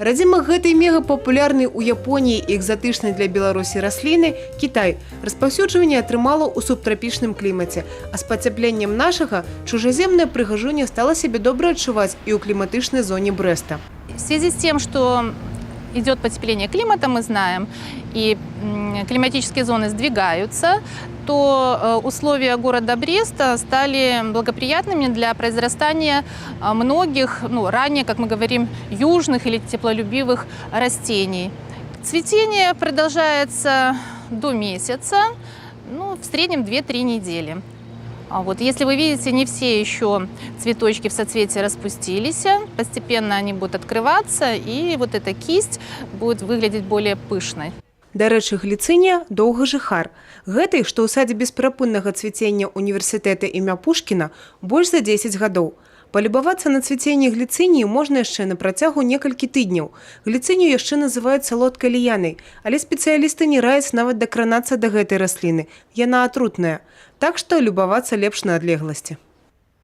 Радзіма гэтай мегапапулярнай у Японіі і экзатычнай для Беларусі расліны Кітай распаўсюджванне атрымала ў субтрапічным клімаце, а з пацяпленнем нашага чужаземная прыгажуня стала сябе добра адчуваць і ў кліматычнай зоне Брэста. В связи с тем, что идет потепление климата, мы знаем, и климатические зоны сдвигаются, то условия города Бреста стали благоприятными для произрастания многих, ранее, как мы говорим, южных или теплолюбивых растений. Цветение продолжается до месяца, в среднем 2-3 недели. Если вы видите, не все еще цветочки в соцветии распустились, постепенно они будут открываться, и вот эта кисть будет выглядеть более пышной. Дарэчы, гліцынія доўгажыхар. Гэтай, што ў садзе бесперапыннага цвіцення універсітэта імя Пушкіна, больш за 10 гадоў. Палюбавацца на цвіценне гліцыніі можна яшчэ на працягу некалькі тыдняў. Гліцынію яшчэ называюць салодкай ліянай, але спецыялісты не раяць нават дакранацца да гэтай расліны. Яна атрутная. Так што любавацца лепш на адлегласці.